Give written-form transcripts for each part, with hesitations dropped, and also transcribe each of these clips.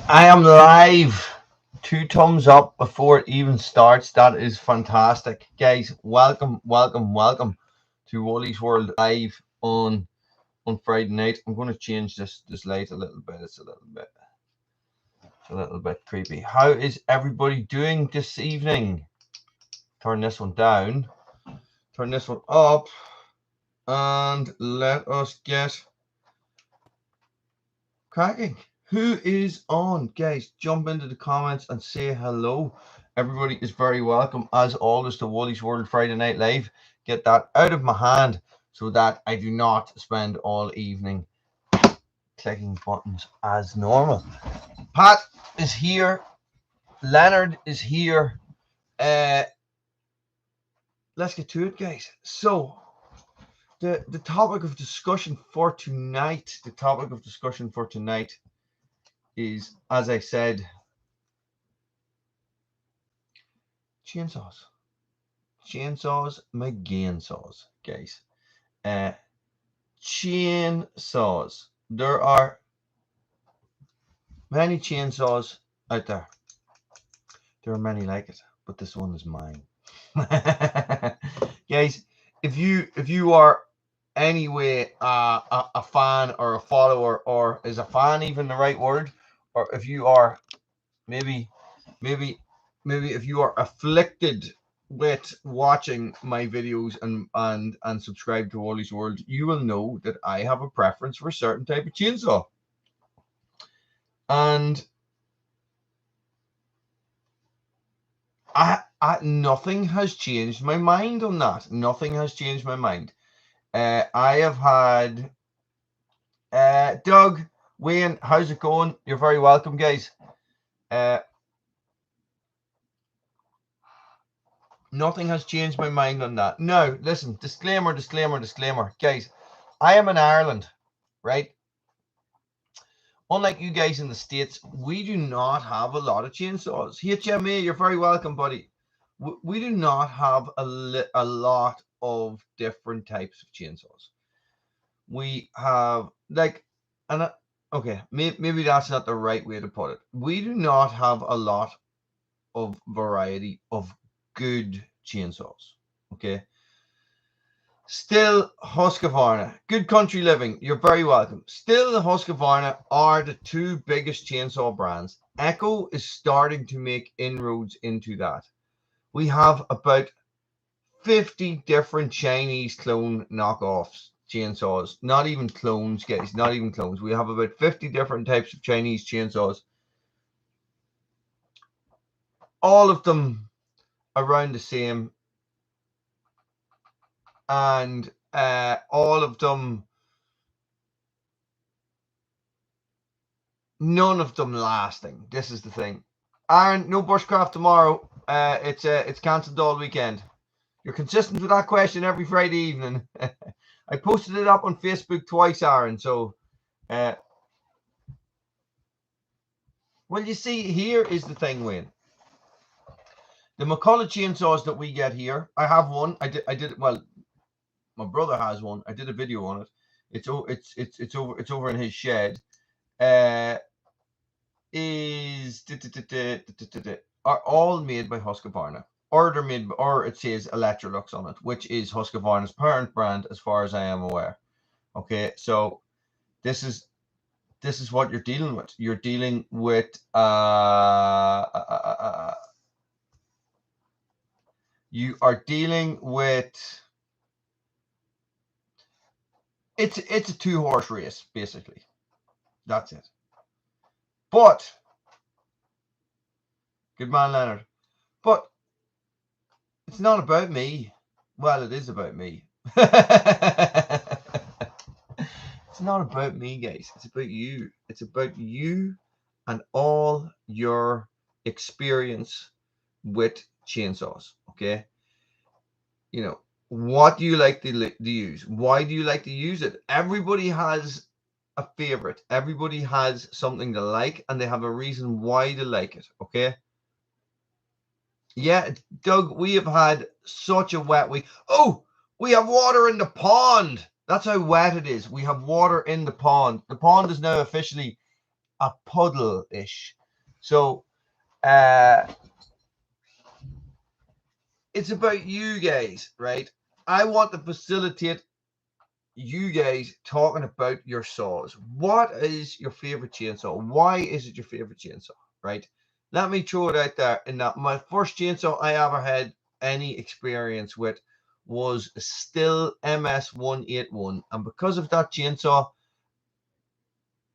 I am live. 2 thumbs up before it even starts. That is fantastic. Guys, welcome to Wally's World Live on Friday night. I'm going to change this light a little bit. It's a little bit creepy. How is everybody doing this evening? Turn this one down. Turn this one up. And let us get cracking. Who is on? Guys, jump into the comments and say hello. Everybody is very welcome, as always, to Wally's World Friday Night Live. Get that out of my hand so that I do not spend all evening clicking buttons as normal. Pat is here. Leonard is here. Uh, let's get to it, guys. So, the topic of discussion for tonight, is, as I said, chainsaws. My gain saws, guys. Uh, chainsaws. There are many chainsaws out there. There are many like it, but this one is mine. Guys, if you are anyway a fan or a follower, or is a fan even the right word, or if you are maybe maybe if you are afflicted with watching my videos and subscribe to Wally's World, you will know that I have a preference for a certain type of chainsaw. And nothing has changed my mind on that. Nothing has changed my mind. I have had Doug, Wayne, how's it going? You're very welcome, guys. Nothing has changed my mind on that. Now, listen, disclaimer. Guys, I am in Ireland, right? Unlike you guys in the States, we do not have a lot of chainsaws. HMA, you're very welcome, buddy. We do not have a lot of different types of chainsaws. We have, like, okay, maybe that's not the right way to put it. We do not have a lot of variety of good chainsaws. Okay. Stihl, Husqvarna, Good Country Living, you're very welcome. Stihl and Husqvarna are the two biggest chainsaw brands. Echo is starting to make inroads into that. We have about 50 different Chinese clone knockoffs chainsaws. Not even clones, guys, not even clones. We have about 50 different types of Chinese chainsaws. All of them around the same, and all of them, none of them lasting. This is the thing. Aaron, no bushcraft tomorrow. It's cancelled all weekend. You're consistent with that question every Friday evening. I posted it up on Facebook twice, Aaron. So, well, you see, here is the thing, Wayne. The McCullough chainsaws that we get here, I have one. I did. Well, my brother has one. I did a video on it. It's over in his shed. Is are all made by Husqvarna, or they're made, or it says Electrolux on it, which is Husqvarna's parent brand, as far as I am aware. Okay, so this is what you're dealing with. You're dealing with you are dealing with it's a 2-horse race, basically. That's it. But good man, Leonard. But it's not about me. Well, it is about me. It's not about me, guys. It's about you. It's about you and all your experience with chainsaws. Okay. You know, what do you like to use? Why do you like to use it? Everybody has a favorite. Everybody has something to like, and they have a reason why they like it. Okay. Yeah, Doug, we have had such a wet week. Oh, we have water in the pond. That's how wet it is. We have water in the pond. The pond is now officially a puddle-ish. So it's about you guys, right? I want to facilitate you guys talking about your saws. What is your favorite chainsaw? Why is it your favorite chainsaw? Right? Let me throw it out there. In that, my first chainsaw I ever had any experience with was a Stihl MS-181, and because of that chainsaw,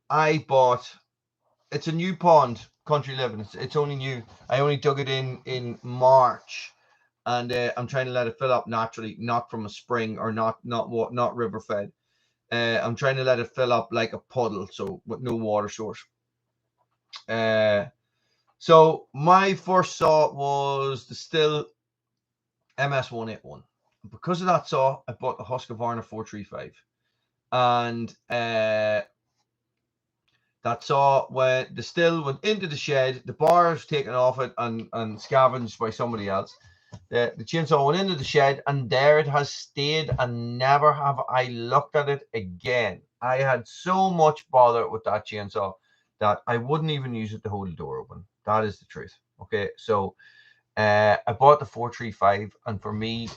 I bought. It's a new pond, country living. It's only new. I only dug it in March, and I'm trying to let it fill up naturally, not from a spring or not river fed. I'm trying to let it fill up like a puddle, so with no water source. So my first saw was the Stihl MS-181. Because of that saw, I bought the Husqvarna 435, and that saw when the Stihl went into the shed, the bar was taken off it and scavenged by somebody else. The chainsaw went into the shed, and there it has stayed, and never have I looked at it again. I had so much bother with that chainsaw that I wouldn't even use it to hold the door open. That is the truth. Okay, so I bought the 435, and for me,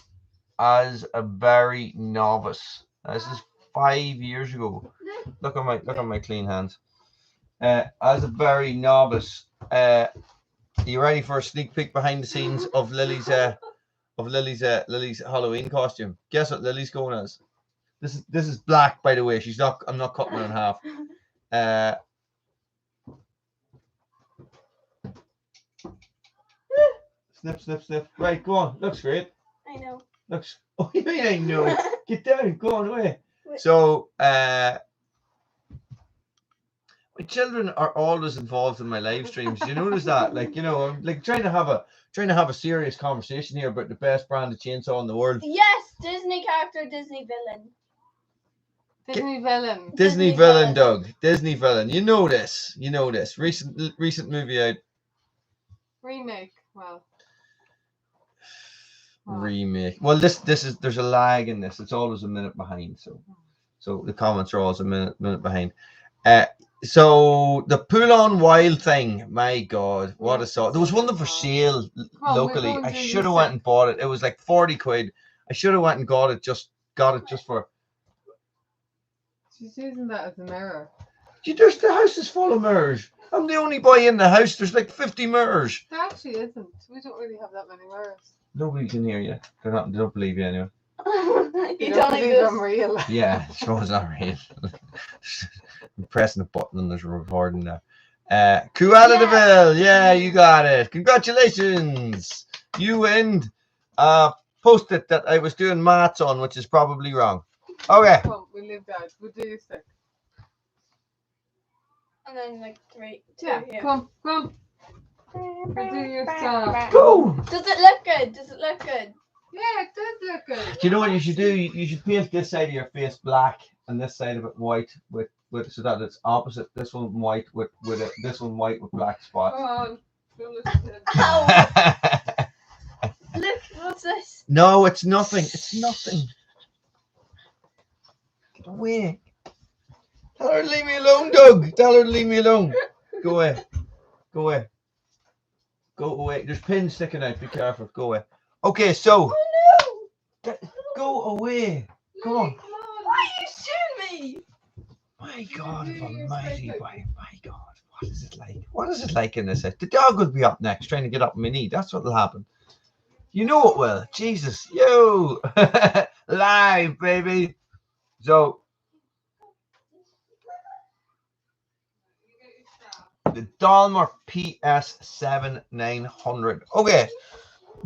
as a very novice, this is 5 years ago. Look at my clean hands. As a very novice, are you ready for a sneak peek behind the scenes of Lily's Halloween costume? Guess what Lily's going as? This is black, by the way. She's not. I'm not cutting her in half. Snip, snip, snip. Right, go on. Looks great. I know. Looks. Oh, you mean I know? Get down. Go on away. So, my children are always involved in my live streams. You notice that? Like, you know, I'm like trying to have a serious conversation here about the best brand of chainsaw in the world. Yes, Disney character, Disney villain. Disney villain, Doug. Disney villain. You know this. You know this. Recent movie out. Remake. Well. Remake. Well, this is there's a lag in this. It's always a minute behind. So the comments are always a minute behind. So the Pull On Wild thing, my God, what a saw! There was one for sale locally. I should have went and bought it. It was like 40 quid. I should have went and got it just for. She's using that as a mirror. The house is full of mirrors. I'm the only boy in the house. There's like 50 mirrors. There actually isn't. We don't really have that many mirrors. Nobody can hear you. They don't believe you anyway. You don't believe I'm real. Yeah, it's not real. I'm pressing a button and there's a recording there. Cruella de Vil, yeah, you got it. Congratulations. You win. Post-it that I was doing maths on, which is probably wrong. Okay. Come, we leave that. We'll do your stick. And then like 3, 2, Yeah, here. come. We'll do your stuff. Go. Does it look good? Yeah, it does look good. Do you know what you should do? You should paint this side of your face black and this side of it white with so that it's opposite. This one white with this one white with black spots. Come on. Go listen to it. Ow! Look, what's this? No, it's nothing. It's nothing. Get away. Tell her to leave me alone, Doug. Tell her to leave me alone. Go away. Go away. Go away. There's pins sticking out. Be careful. Go away. Okay, so. Oh no! Go away. Come on. Why are you shooting me? My God almighty. My God. What is it like? What is it like in this house? The dog will be up next trying to get up on my knee. That's what will happen. You know it will. Jesus. Yo. Live, baby. So. The Dalmar PS7900. Okay.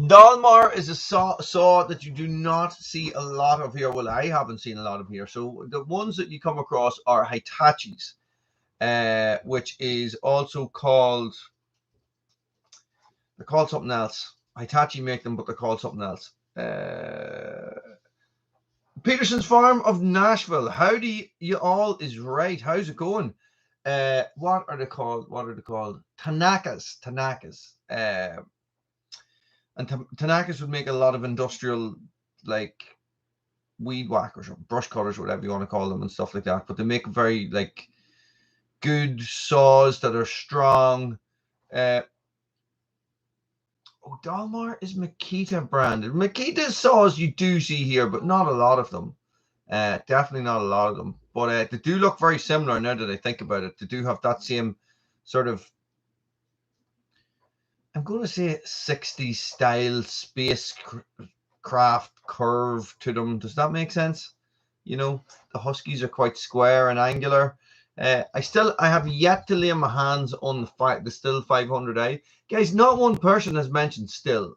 Dalmar is a saw that you do not see a lot of here. Well, I haven't seen a lot of here. So the ones that you come across are Hitachis, which is also called, they're called something else. Hitachi make them, but they're called something else. Peterson's Farm of Nashville. Howdy, you all is right. How's it going? What are they called? Tanakas. And Tanakas would make a lot of industrial, like, weed whackers or brush cutters, whatever you want to call them, and stuff like that. But they make very, like, good saws that are strong. Dalmar is Makita branded. Makita saws you do see here, but not a lot of them. Definitely not a lot of them. But they do look very similar now that I think about it. They do have that same sort of, I'm going to say 60s style spacecraft curve to them. Does that make sense? You know, the Huskies are quite square and angular. I have yet to lay my hands on the Stihl 500i. Guys, not one person has mentioned Stihl.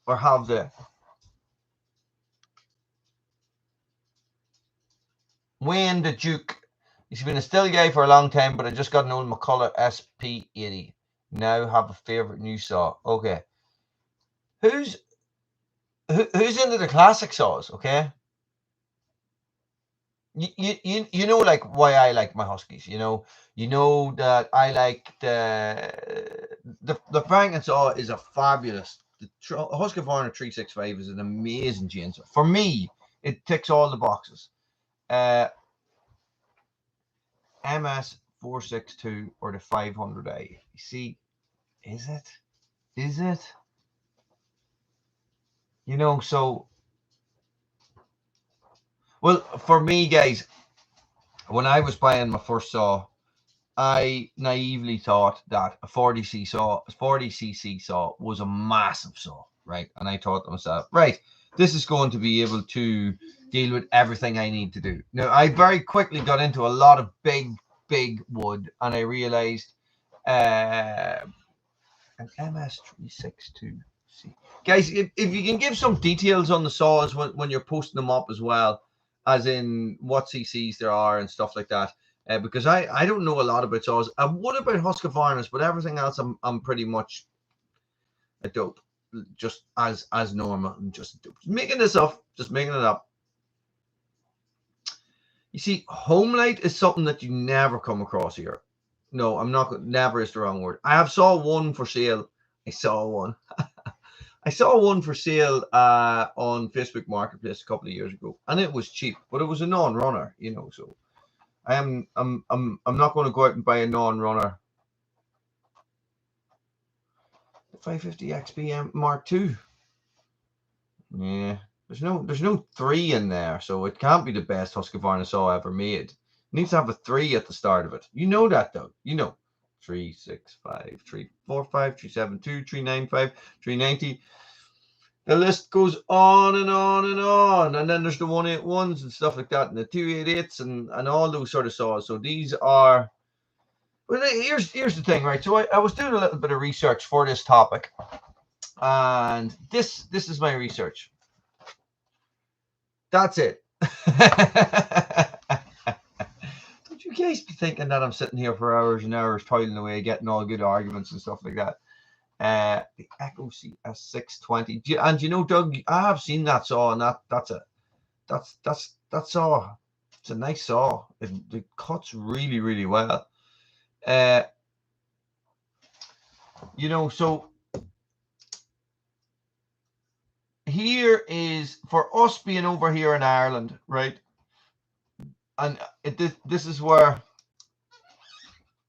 Or have they? Wayne the Duke. He's been a Stihl guy for a long time, but I just got an old McCulloch SP80. Now have a favorite new saw. Okay. Who's into the classic saws, okay? You know, like, why I like my Huskies. You know that I like the Franken saw is a fabulous. The Husqvarna 365 is an amazing chainsaw. For me, it ticks all the boxes. MS 462 or the 500i. You see, is it? You know, so, well, for me, guys, when I was buying my first saw, I naively thought that a 40cc saw was a massive saw, right? And I thought to myself, right, this is going to be able to deal with everything I need to do. Now, I very quickly got into a lot of big wood, and I realized an MS362. Guys, if you can give some details on the saws when you're posting them up as well, as in what CCs there are and stuff like that, because I don't know a lot about saws. What about Husqvarnas? But everything else, I'm pretty much a dope, just as normal, and just making this up, just making it up. You see, Homelight is something that you never come across here. No, I'm not. Never is the wrong word. I have saw one for sale. I saw one. I saw one for sale on Facebook Marketplace a couple of years ago, and it was cheap, but it was a non-runner, you know. So I'm not going to go out and buy a non-runner. 550 XP Mark II. Yeah, there's no 3 in there, so it can't be the best Husqvarna saw ever made. It needs to have a 3 at the start of it. You know that, though. You know, 365, 345, 372, 395, 390. The list goes on and on and on. And then there's the 181s and stuff like that, and the 288s and all those sort of saws. So these are, well, here's the thing, right? So I was doing a little bit of research for this topic, and this is my research. That's it. Don't you guys be thinking that I'm sitting here for hours and hours toiling away, getting all good arguments and stuff like that? The Echo CS620, and you know, Doug, I have seen that saw, and that saw. It's a nice saw. It cuts really well. You know, so here is, for us being over here in Ireland, right? And this is where,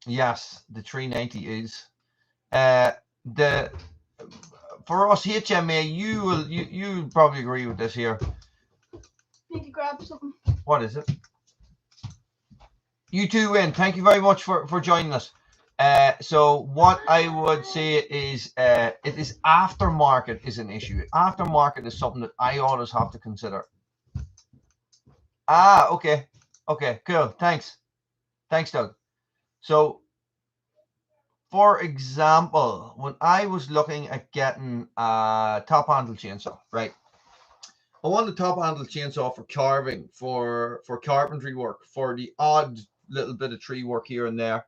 yes, the 390 is. For us HMA, you probably agree with this here. Need to grab something. What is it? You too, Win. Thank you very much for joining us. So what I would say is, it is aftermarket is an issue. Aftermarket is something that I always have to consider. Okay, cool. Thanks, Doug. So, for example, when I was looking at getting a top handle chainsaw, right? I want a top handle chainsaw for carving, for carpentry work, for the odd little bit of tree work here and there.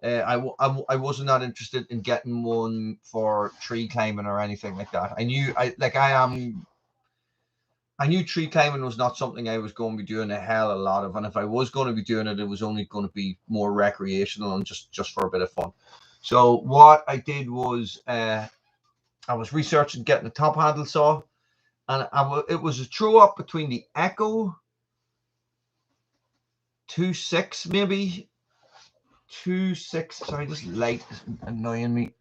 I wasn't not interested in getting one for tree climbing or anything like that. I knew tree climbing was not something I was going to be doing a hell of a lot of, and if I was going to be doing it, it was only going to be more recreational and just for a bit of fun. So what I did was I was researching getting a top handle saw, and it was a throw up between the Echo 2.6 maybe 26. Sorry, this light is annoying me.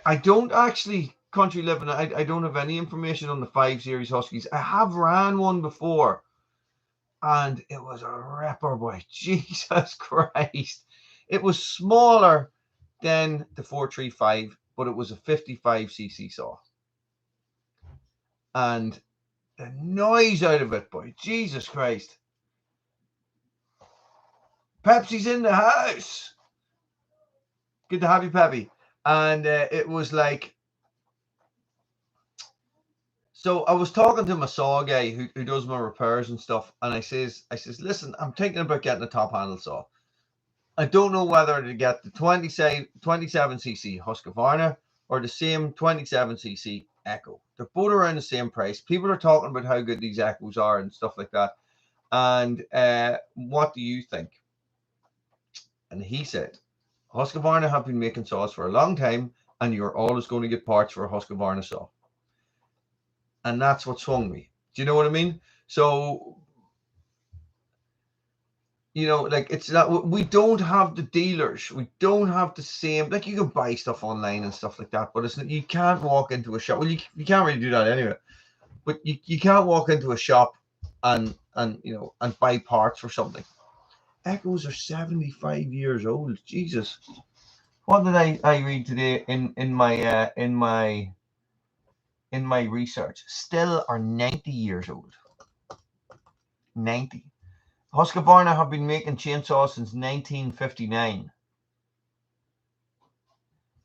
I don't actually country living. I don't have any information on the 5 Series Huskies. I have ran one before, and it was a ripper, boy. Jesus Christ! It was smaller than the 435, but it was a 55cc saw, and the noise out of it, boy. Jesus Christ! Pepsi's in the house. Good to have you, Peppy. And it was like, so I was talking to my saw guy who does my repairs and stuff, and I says, listen, I'm thinking about getting a top handle saw. I don't know whether to get the 27cc Husqvarna or the same 27cc Echo. They're both around the same price. People are talking about how good these Echoes are and stuff like that. And what do you think? And he said, Husqvarna have been making saws for a long time, and you're always going to get parts for a Husqvarna saw. And that's what swung me. Do you know what I mean? So, you know, like, it's not, we don't have the dealers. We don't have the same, like, you can buy stuff online and stuff like that, but it's, you can't walk into a shop. Well, you can't really do that anyway, but you can't walk into a shop and you know, and buy parts for something. Echoes are 75 years old. Jesus. What did I read today in my research? Stihl are 90 years old. 90. Husqvarna have been making chainsaws since 1959.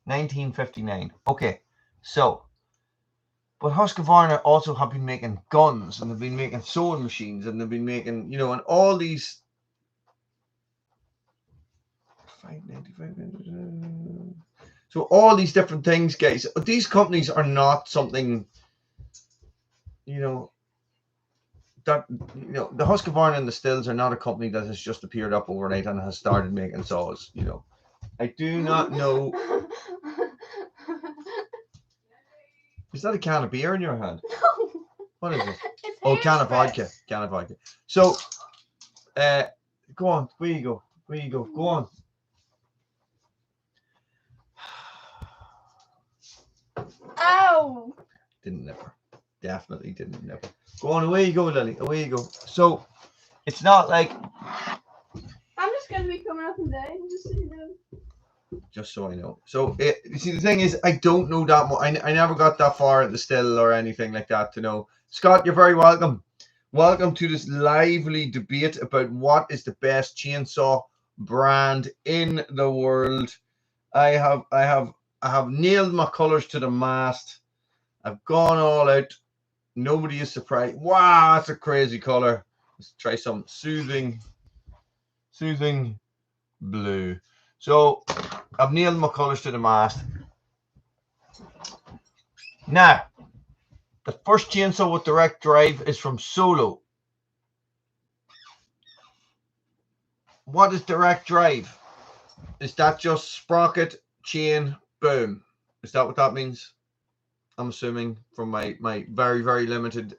1959. Okay, so, but Husqvarna also have been making guns, and they've been making sewing machines, and they've been making, you know, and all these. 595. So all these different things, guys. These companies are not something, you know, that, you know, the Husqvarna and the Stihls are not a company that has just appeared up overnight and has started making saws. You know, I do not know. Is that a can of beer in your hand? No. What is it? It's Oh, can of hairspray. vodka. Can of vodka. So, go on. Where you go? Where you go? Go on. Ow. Didn't nipper. Definitely didn't nipper. Go on. Away you go, Lily. Away you go. So, it's not like. I'm just going to be coming up and down, just so you know. Just so I know. So, you see, the thing is, I don't know that much. I never got that far at the Stihl or anything like that to know. Scott, you're very welcome. Welcome to this lively debate about what is the best chainsaw brand in the world. I have nailed my colors to the mast. I've gone all out. Nobody is surprised. Wow, that's a crazy color. Let's try some soothing blue. So I've nailed my colors to the mast. Now, the first chainsaw with direct drive is from Solo. What is direct drive? Is that just sprocket, chain, boom? Is that what that means? I'm assuming from my very, very limited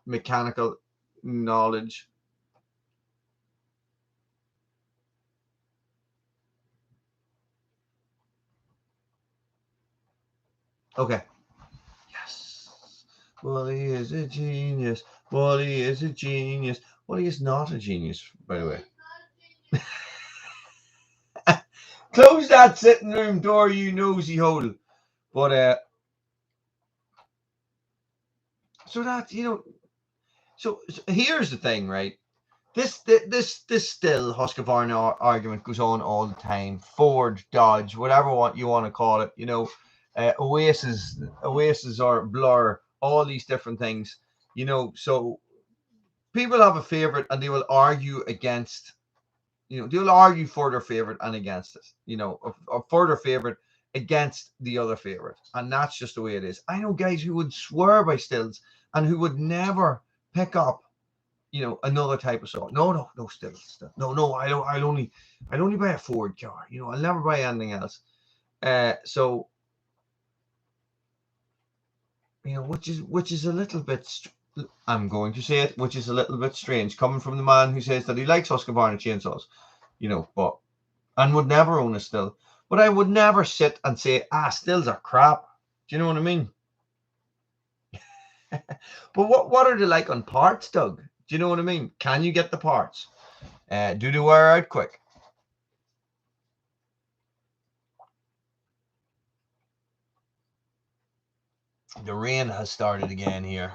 mechanical knowledge. Okay. Yes. Wally is a genius. Wally is a genius. Wally is not a genius, by the way. Close that sitting room door, you nosy hole. But so that, you know, so here's the thing, right? This Stihl Husqvarna argument goes on all the time. Ford, Dodge, whatever you want to call it, you know, Oasis or Blur, all these different things, you know. So people have a favorite, and they will argue against, you know, they'll argue for their favorite and against it, you know, or for their favorite against the other favorite, and that's just the way it is. I know guys who would swear by Stihls and who would never pick up, you know, another type of saw. No, Stihls. No, I'll only buy a Ford car. You know, I'll never buy anything else. So you know, which is a little bit. I'm going to say it, which is a little bit strange coming from the man who says that he likes Husqvarna chainsaws, you know, but and would never own a Stihl. But I would never sit and say, Stihls are crap. Do you know what I mean? But what are they like on parts, Doug? Do you know what I mean? Can you get the parts? Do they wear out quick? The rain has started again here.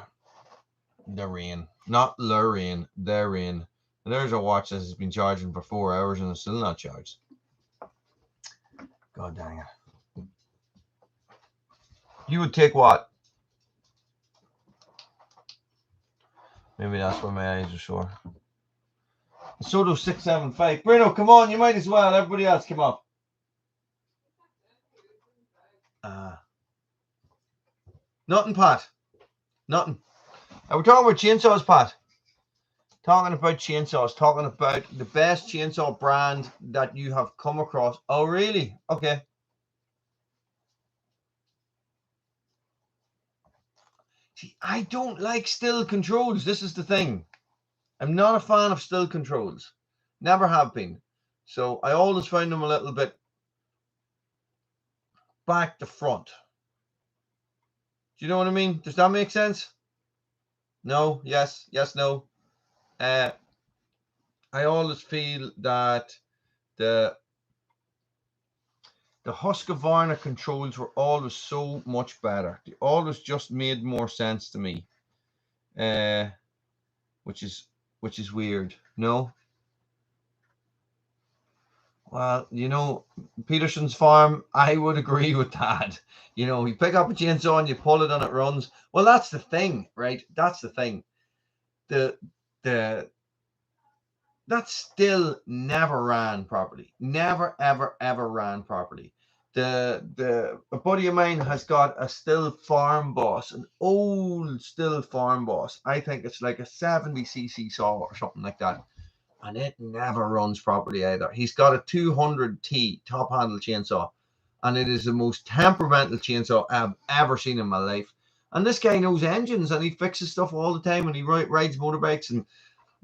The rain. Not the rain, the rain. And there's a watch that has been charging for 4 hours and it's still not charged. God dang it. You would take what? Maybe that's why my eyes are sore. So do 675. Bruno, come on, you might as well. Everybody else come up. Nothing, Pat. Nothing. Are we talking about chainsaws, Pat? Talking about chainsaws. Talking about the best chainsaw brand that you have come across. Oh, really? Okay. See, I don't like Stihl controls. This is the thing. I'm not a fan of Stihl controls. Never have been. So I always find them a little bit back to front. Do you know what I mean? Does that make sense? No? Yes? Yes? No? I always feel that the Husqvarna controls were always so much better. They always just made more sense to me. Which is weird. No? Well, you know, Peterson's farm, I would agree with that. You know, you pick up a chainsaw and you pull it and it runs. Well, that's the thing, right? That's the thing. The that Stihl never ran properly. Never, ever, ever ran properly. A buddy of mine has got a Stihl farm boss, an old Stihl farm boss. I think it's like a 70cc saw or something like that. And it never runs properly either. He's got a 200T top handle chainsaw, and it is the most temperamental chainsaw I've ever seen in my life. And this guy knows engines, and he fixes stuff all the time, and he rides motorbikes and,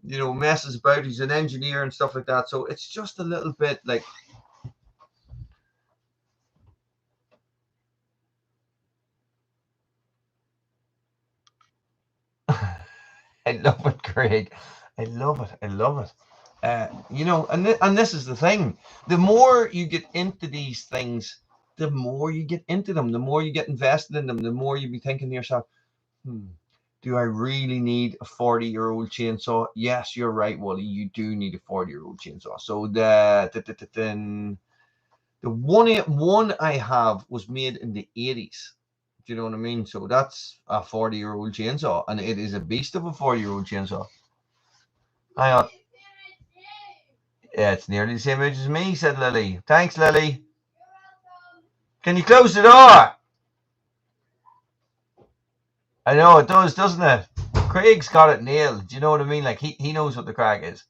you know, messes about. He's an engineer and stuff like that. So it's just a little bit like, I love it, Craig. I love it. I love it. You know, and this is the thing. The more you get into these things, the more you get into them, the more you get invested in them, the more you be thinking to yourself, do I really need a 40-year-old chainsaw? Yes, you're right, Wally. You do need a 40-year-old chainsaw. So the one I have was made in the 80s. Do you know what I mean? So that's a 40-year-old chainsaw, and it is a beast of a 40-year-old chainsaw. Hang on. Yeah, it's nearly the same age as me, said Lily. Thanks, Lily. Can you close the door? I know it does, doesn't it? Craig's got it nailed. Do you know what I mean? Like he knows what the crack is.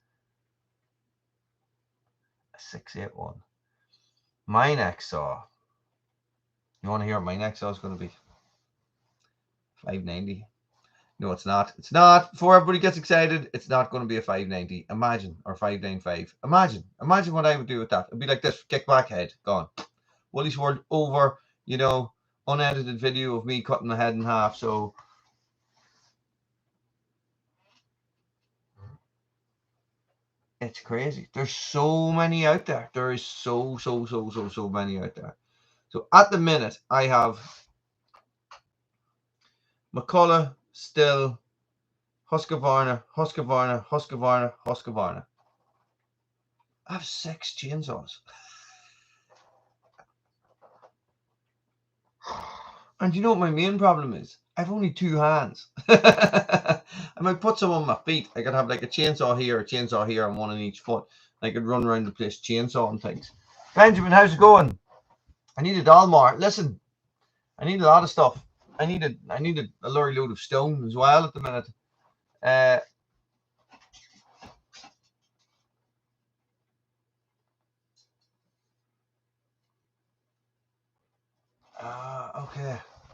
A 681. My next saw. You want to hear what my next saw is going to be? 590. No, it's not. It's not. Before everybody gets excited, it's not going to be a 590. Imagine, or 595. Imagine what I would do with that. It'd be like this: kick back head, gone. Woolly's World over. You know, unedited video of me cutting my head in half. So it's crazy. There's so many out there. There is so many out there. So at the minute, I have McCullough, Stihl, Husqvarna. I have 6 chainsaws. And you know what my main problem is? I've only 2 hands. I might put some on my feet. I could have like a chainsaw here, and one on each foot. I could run around the place chainsawing things. Benjamin, how's it going? I need a Dalmar. Listen, I need a lot of stuff. I need a lorry load of stone as well at the minute.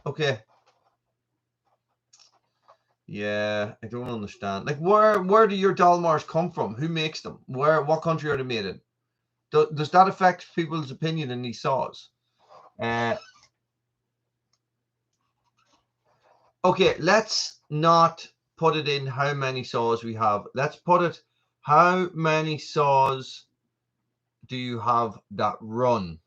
Okay. Yeah, I don't understand. Like, where do your Dalmars come from? Who makes them? What country are they made in? Does that affect people's opinion in these saws? Okay, let's not put it in how many saws we have. Let's put it, how many saws do you have that run?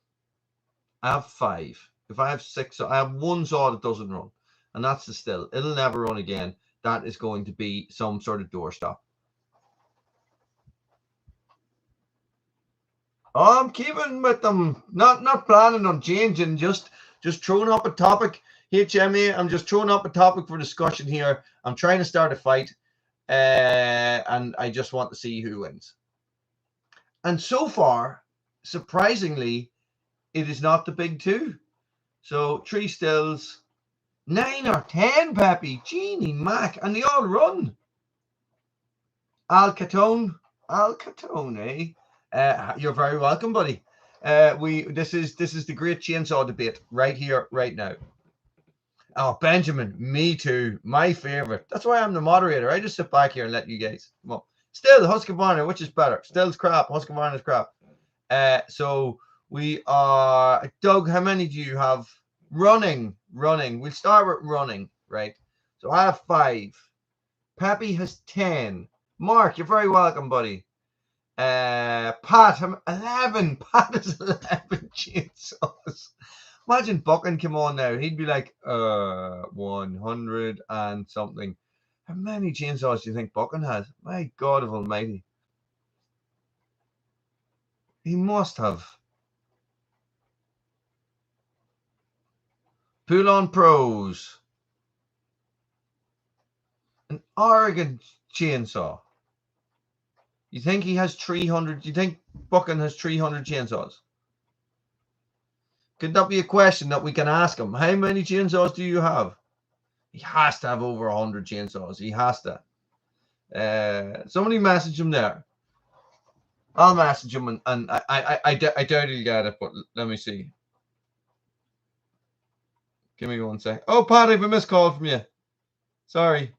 I have 5. If I have 6, I have 1 saw that doesn't run, and that's the Stihl. It'll never run again. That is going to be some sort of doorstop. Oh, I'm keeping with them. Not planning on changing. Just throwing up a topic. HMA, I'm just throwing up a topic for discussion here. I'm trying to start a fight, and I just want to see who wins. And so far, surprisingly, it is not the big 2. So 3 Stihls, 9 or 10, Peppy, Genie, Mac, and they all run. Al Catone, eh? You're very welcome, buddy. This is the great chainsaw debate right here, right now. Oh, Benjamin, me too. My favorite. That's why I'm the moderator. I just sit back here and let you guys. Well, Stihl, Husqvarna, which is better? Still's crap. Husqvarna's crap. So we are. Doug, how many do you have? Running. We'll start with running, right? So I have 5. Peppy has 10. Mark, you're very welcome, buddy. Pat, 11. Pat is 11 chainsaws. Imagine Buchan came on now. He'd be like, 100 and something. How many chainsaws do you think Buchan has? My God of Almighty. He must have. Poulon Pros. An Oregon chainsaw. You think he has 300? You think Buchan has 300 chainsaws? Could that be a question that we can ask him? How many chainsaws do you have? He has to have over 100 chainsaws. He has to. Somebody message him there. I'll message him, and I doubt he'll get it, but let me see. Give me 1 sec. Oh, Pat, I have a missed call from you. Sorry.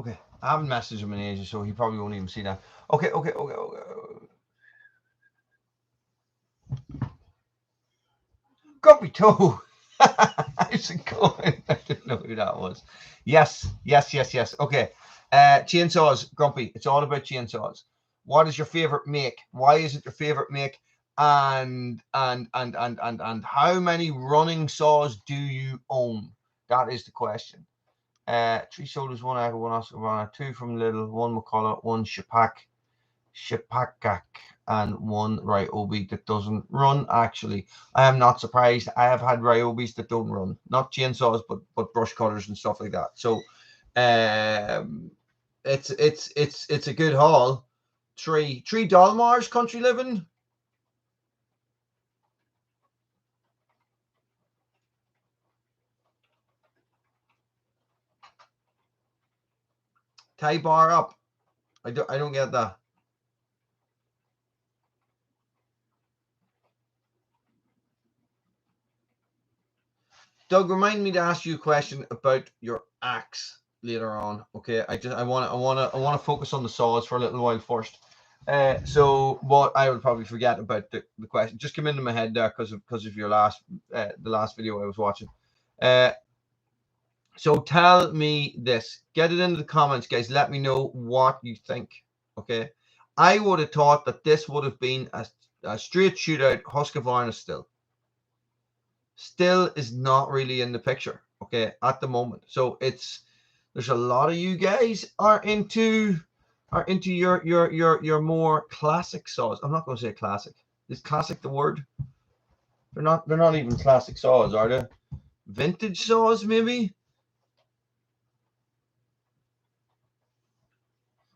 Okay, I haven't messaged him in ages, so he probably won't even see that. Okay. Grumpy Toe. How's it going? I didn't know who that was. Yes. Okay. Chainsaws, Grumpy. It's all about chainsaws. What is your favorite make? Why is it your favorite make? And how many running saws do you own? That is the question. 3 Sodas, 1 Echo, 1 Husqvarna, 2 from Little, 1 McCullough, 1 Shipakak, and 1 Ryobi that doesn't run. Actually, I am not surprised. I have had Ryobis that don't run, not chainsaws, but brush cutters and stuff like that. So, it's a good haul. 3 Dalmars country living. Tie bar up. I don't get that. Doug, remind me to ask you a question about your axe later on. Okay, I want to focus on the saws for a little while first. So what I would probably forget about the question just came into my head there because of your the last video I was watching. So tell me this. Get it into the comments, guys. Let me know what you think. Okay, I would have thought that this would have been a straight shootout. Husqvarna still is not really in the picture, okay, at the moment. So there's a lot of you guys are into your more classic saws. I'm not going to say classic. Is classic the word? They're not even classic saws, are they? Vintage saws, maybe?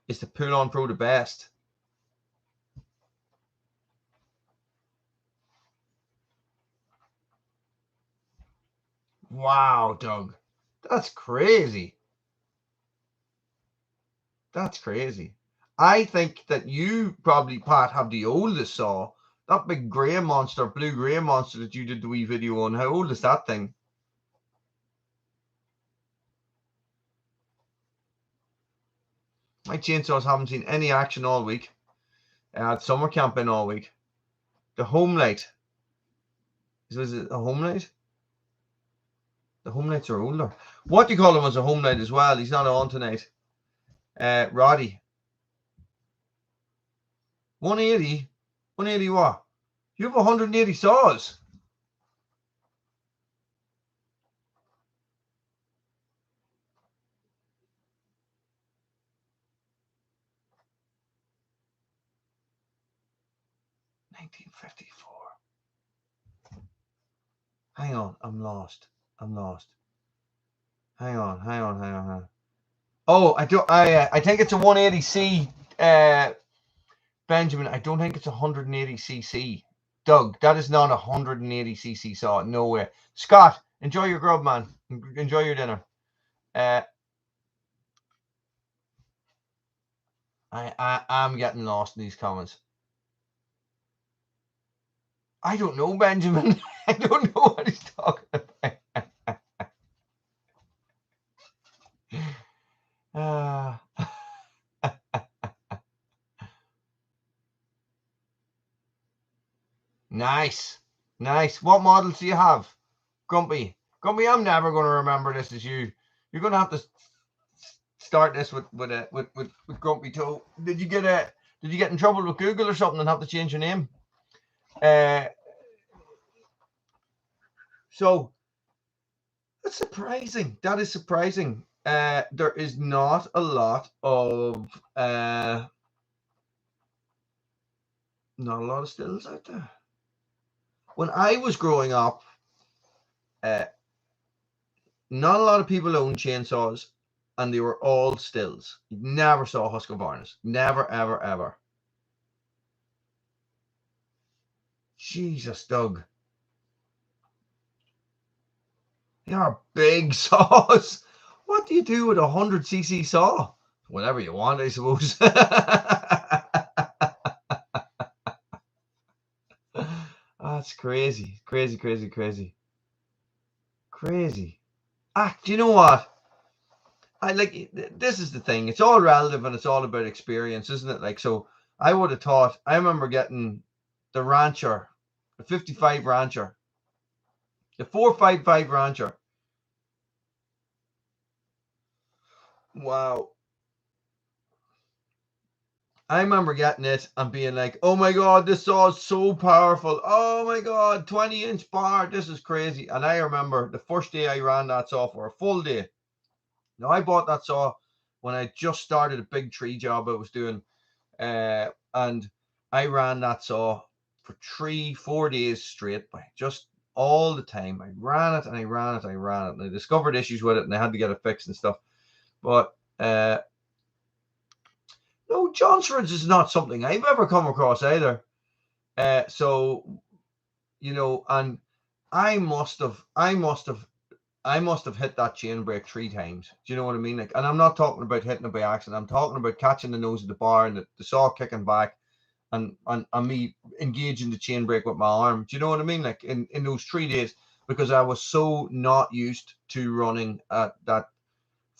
Is the Pull-On Pro the best? Wow, Doug. That's crazy. That's crazy. I think that you probably, Pat, have the oldest saw. That big grey monster, blue grey monster that you did the wee video on. How old is that thing? My chainsaws haven't seen any action all week. I had summer camp in all week. The home light. Is it a home light? The home lights are older. What do you call him as a home light as well? He's not on tonight. Roddy. 180? 180 what? You have 180 saws. $1954. Hang on, I'm lost. Hang on. Oh, I think it's a 180C, Benjamin. I don't think it's 180cc. Doug, that is not a 180cc saw. No way. Scott, enjoy your grub, man. Enjoy your dinner. I'm getting lost in these comments. I don't know, Benjamin. I don't know what he's talking about. Nice. What models do you have, Grumpy? I'm never going to remember this as you. You're going to have to start this with Grumpy Toe. Did you get in trouble with Google or something and have to change your name? So that's surprising. That is surprising. There is not a lot of Stills out there. When I was growing up, not a lot of people owned chainsaws, and they were all Stills. You never saw Husqvarnas. Never, ever, ever. Jesus, Doug. They are big saws. What do you do with a 100cc saw? Whatever you want, I suppose. That's crazy. Crazy. Do you know what? This is the thing. It's all relative and it's all about experience, isn't it? Like, so I would have thought, I remember getting the Rancher, the 55 Rancher, the 455 Rancher. Wow. I remember getting it and being like, oh my God, this saw is so powerful. Oh my God, 20-inch bar. This is crazy. And I remember the first day I ran that saw for a full day. Now, I bought that saw when I just started a big tree job I was doing. And I ran that saw for 3-4 days straight, by just all the time. I ran it. And I discovered issues with it and I had to get it fixed and stuff. But no, Johnson's is not something I've ever come across either. So, you know, and I must have hit that chain brake 3 times. Do you know what I mean? Like, and I'm not talking about hitting it by accident. I'm talking about catching the nose of the bar and the saw kicking back, and me engaging the chain brake with my arm. Do you know what I mean? Like in those 3 days, because I was so not used to running at that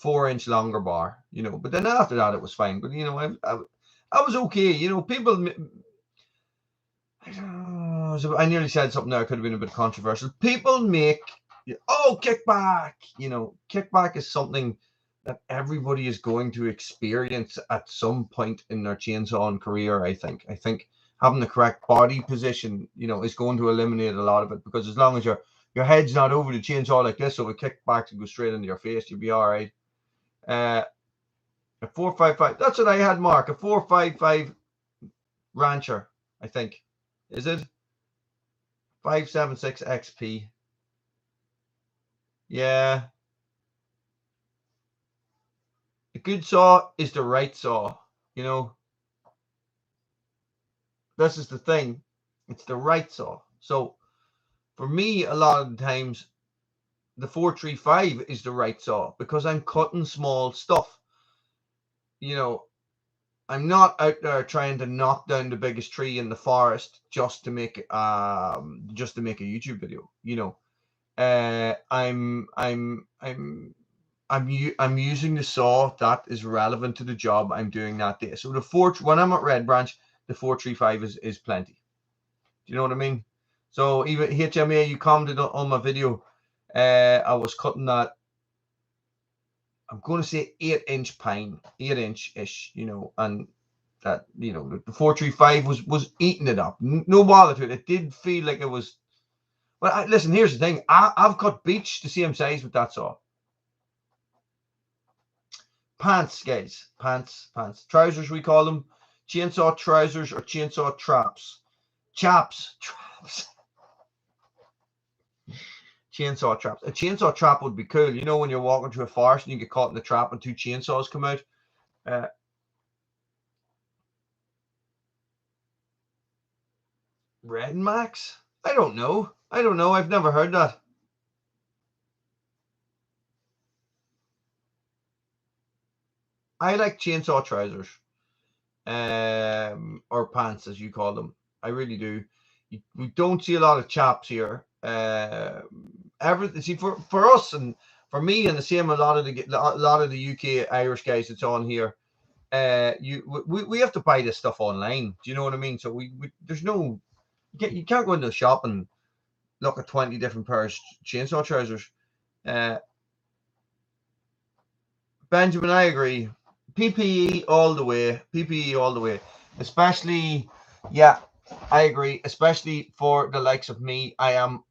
4-inch longer bar, you know. But then after that, it was fine. But you know, I was okay. You know, people. I nearly said something that could have been a bit controversial. People make kickback. You know, kickback is something that everybody is going to experience at some point in their chainsawing career. I think having the correct body position, you know, is going to eliminate a lot of it, because as long as your head's not over the chainsaw like this, so it kickbacks and goes straight into your face, you'll be all right. A 455. That's what I had, Mark. A 455 Rancher, I think. Is it? 576 XP. Yeah. A good saw is the right saw, you know. This is the thing. It's the right saw. So for me, a lot of the times, the 435 is the right saw because I'm cutting small stuff. You know, I'm not out there trying to knock down the biggest tree in the forest just to make a YouTube video. You know, I'm using the saw that is relevant to the job I'm doing that day. So when I'm at Red Branch, the 435 is plenty. Do you know what I mean? So even HMA, you commented on my video. I was cutting that. I'm going to say 8-inch pine, 8-inch-ish, you know, and that, you know, the 435 was eating it up. No bother to it. It did feel like it was. Well, listen, here's the thing. I've cut beech the same size with that saw. Pants, guys. Pants. Trousers, we call them. Chainsaw trousers or chainsaw traps. Traps. Chainsaw traps. A chainsaw trap would be cool. You know, when you're walking through a forest and you get caught in the trap and 2 chainsaws come out. Red Max? I don't know. I've never heard that. I like chainsaw trousers. Or pants, as you call them. I really do. We don't see a lot of chaps here. See, for us and for me and the same a lot of the UK Irish guys that's on here, we have to buy this stuff online. Do you know what I mean? So there's no, you can't go into the shop and look at 20 different pairs of chainsaw trousers. Benjamin, I agree. PPE all the way. PPE all the way. Especially, yeah, I agree. Especially for the likes of me. I am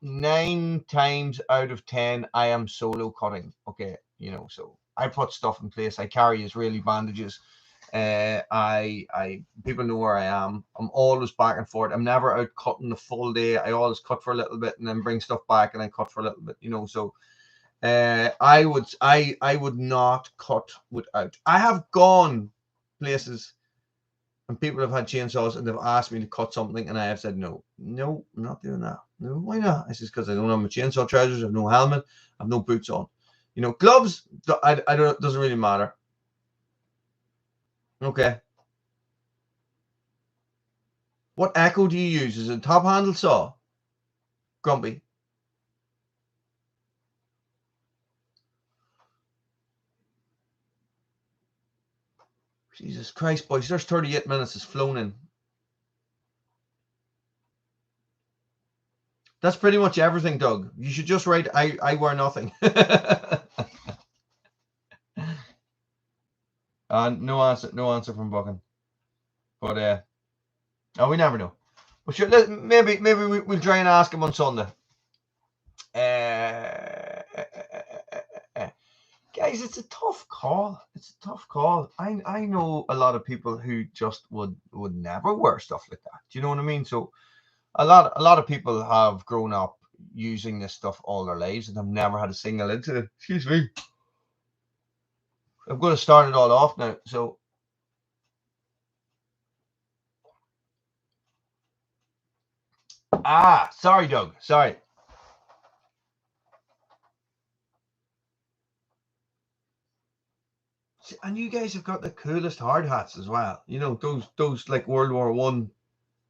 9 times out of 10, I am solo cutting. Okay, you know, so I put stuff in place. I carry Israeli bandages. People know where I am. I'm always back and forth. I'm never out cutting the full day. I always cut for a little bit and then bring stuff back and then cut for a little bit, you know. So I would not cut without. I have gone places and people have had chainsaws and they've asked me to cut something and I have said no, I'm not doing that. No, why not? It's just because I don't have my chainsaw trousers, I have no helmet, I have no boots on. You know, gloves, I don't, doesn't really matter. Okay. What echo do you use? Is it a top handle saw? Grumpy. Jesus Christ, boys, there's 38 minutes. It's flown in. That's pretty much everything, Doug. You should just write, I wear nothing. No answer from Buchan. But we never know. But sure, maybe we'll try and ask him on Sunday. Guys, it's a tough call. I know a lot of people who just would never wear stuff like that. Do you know what I mean? So a lot of people have grown up using this stuff all their lives and have never had a single incident. Excuse me. I'm going to start it all off now. So sorry, Doug. Sorry. See, and you guys have got the coolest hard hats as well. You know, those like World War I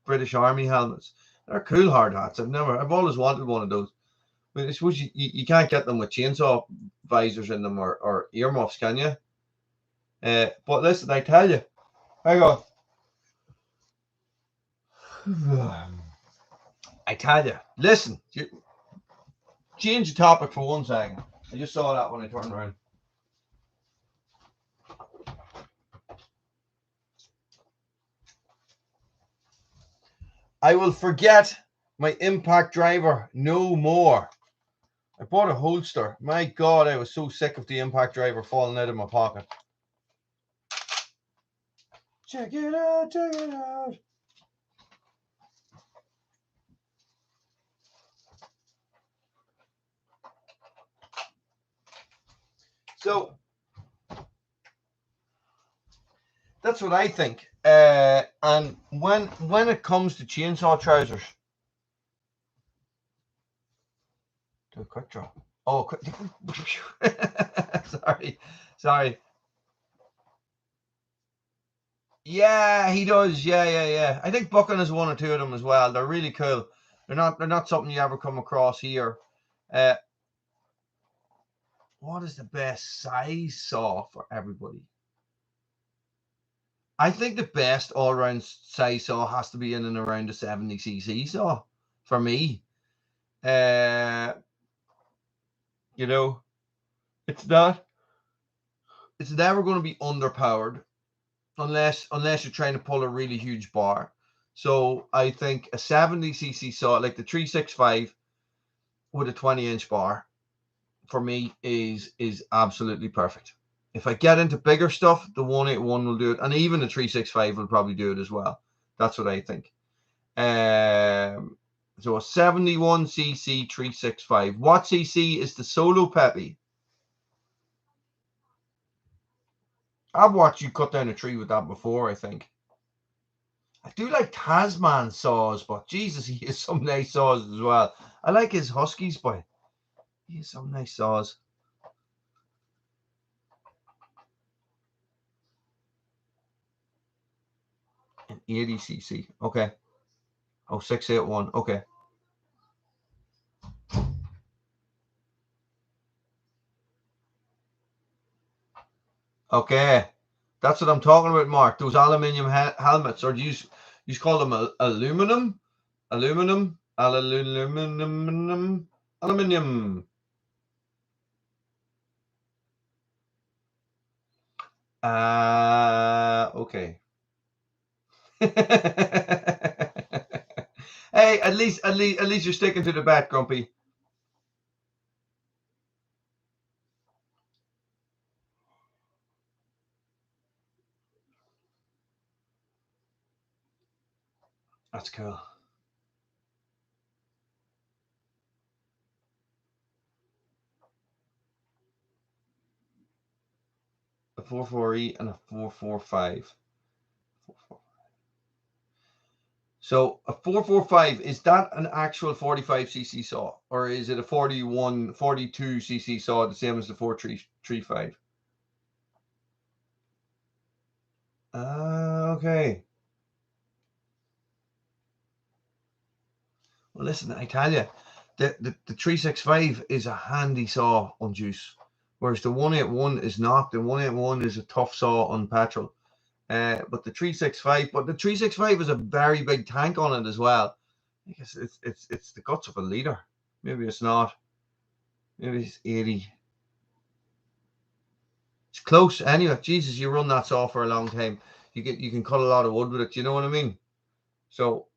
British Army helmets. They're cool hard hats. I've always wanted one of those. But I suppose you can't get them with chainsaw visors in them or earmuffs, can you? But listen, I tell you, hang on. I tell you, listen, change the topic for 1 second. I just saw that when I turned around. I will forget my impact driver no more. I bought a holster. My God, I was so sick of the impact driver falling out of my pocket. Check it out, check it out. That's what I think. And when it comes to chainsaw trousers, do a quick draw. Oh, quick. sorry. Yeah, he does. Yeah. I think Buchan has one or two of them as well. They're really cool. They're not something you ever come across here. What is the best size saw for everybody? I think the best all-round size saw has to be in and around the 70cc saw for me. You know, it's never going to be underpowered unless you're trying to pull a really huge bar. So I think a 70cc saw like the 365 with a 20-inch bar for me is absolutely perfect. If I get into bigger stuff, the 181 will do it, and even the 365 will probably do it as well. That's what I think. So a 71cc 365. What cc is the Solo Peppy? I've watched you cut down a tree with that before, I think. I do like Tasman saws, but Jesus, he has some nice saws as well. I like his Huskies, but he has some nice saws. An 80cc. Okay. Oh, 681. Okay. Okay. That's what I'm talking about, Mark. Those aluminium helmets, or do you call them aluminum? Aluminum. Okay. Hey, at least you're sticking to the bet, Grumpy. That's cool. A 44E and a 445. So a 445, is that an actual 45cc saw, or is it a 42cc saw, the same as the 435? Okay. Well, listen, I tell you, the 365 is a handy saw on juice, whereas the 181 is not. The 181 is a tough saw on petrol. But the 365 is a very big tank on it as well. I guess it's the guts of a liter. Maybe it's not. Maybe it's 80. It's close. Anyway, Jesus, you run that saw for a long time. You can cut a lot of wood with it. You know what I mean? So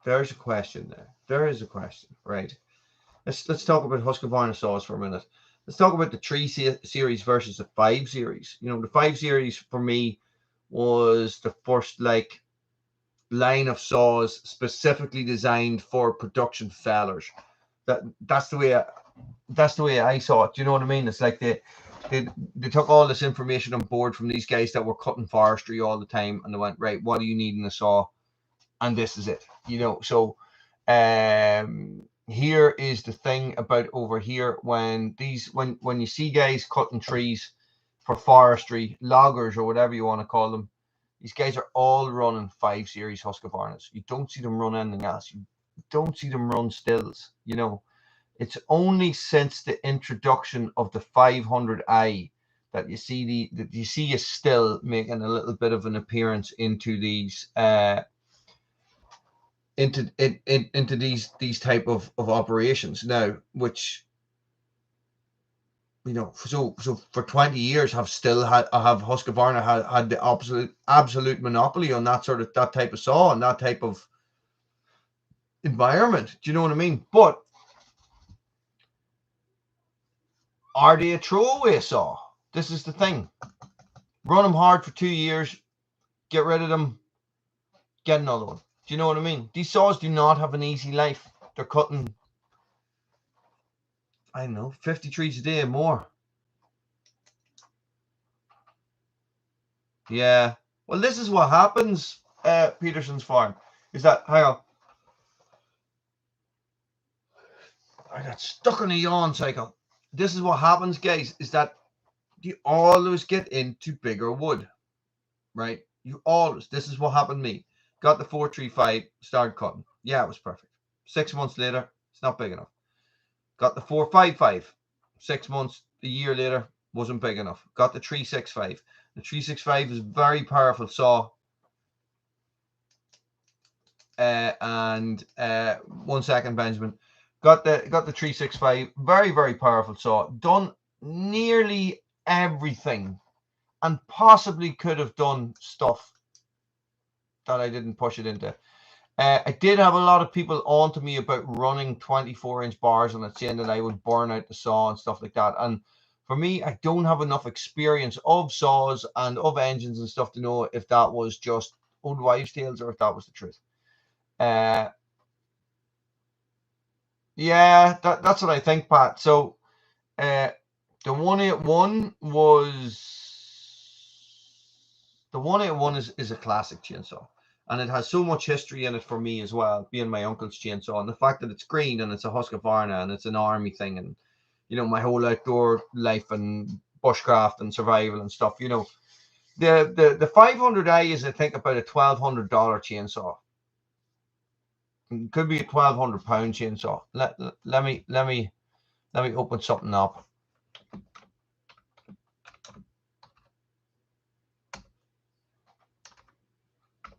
there's a question there. There is a question, right? Let's talk about Husqvarna saws for a minute. Let's talk about the 3 series versus the 5 series. You know, the 5 series for me was the first like line of saws specifically designed for production fellers. That's the way I saw it. Do you know what I mean? It's like they took all this information on board from these guys that were cutting forestry all the time, and they went, right, what do you need in a saw? And this is it. You know, so here is the thing about over here, when you see guys cutting trees for forestry, loggers or whatever you want to call them, these guys are all running 5 series Husqvarnas. You don't see them run anything else. You don't see them run Stihls. You know, it's only since the introduction of the 500i that you see a Stihl making a little bit of an appearance into these into these type of operations now, which, you know, so for 20 years have Husqvarna had the absolute monopoly on that type of saw and that type of environment. Do you know what I mean? But are they a throwaway saw? This is the thing. Run them hard for 2 years, get rid of them, get another one. Do you know what I mean? These saws do not have an easy life. They're cutting, I don't know, 50 trees a day or more. Yeah. Well, this is what happens, Peterson's farm, is that, hang on. I got stuck on a yawn cycle. This is what happens, guys, is that you always get into bigger wood, right? You always, this is what happened to me. Got the 435, started cutting. Yeah, it was perfect. 6 months later, it's not big enough. Got the 455. 6 months, a year later, wasn't big enough. Got the 365. The 365 is a very powerful saw. And 1 second, Benjamin. Got the 365. Very, very powerful saw. Done nearly everything, and possibly could have done stuff that I didn't push it into. I did have a lot of people on to me about running 24-inch bars on it, saying that I would burn out the saw and stuff like that. And for me, I don't have enough experience of saws and of engines and stuff to know if that was just old wives' tales or if that was the truth. Yeah, that's what I think, Pat. So the 181 is a classic chainsaw, and it has so much history in it for me as well, being my uncle's chainsaw, and the fact that it's green and it's a Husqvarna and it's an army thing, and you know, my whole outdoor life and bushcraft and survival and stuff. You know, the 500i is, I think, about a $1,200 chainsaw. It could be a £1,200 chainsaw. Let me open something up.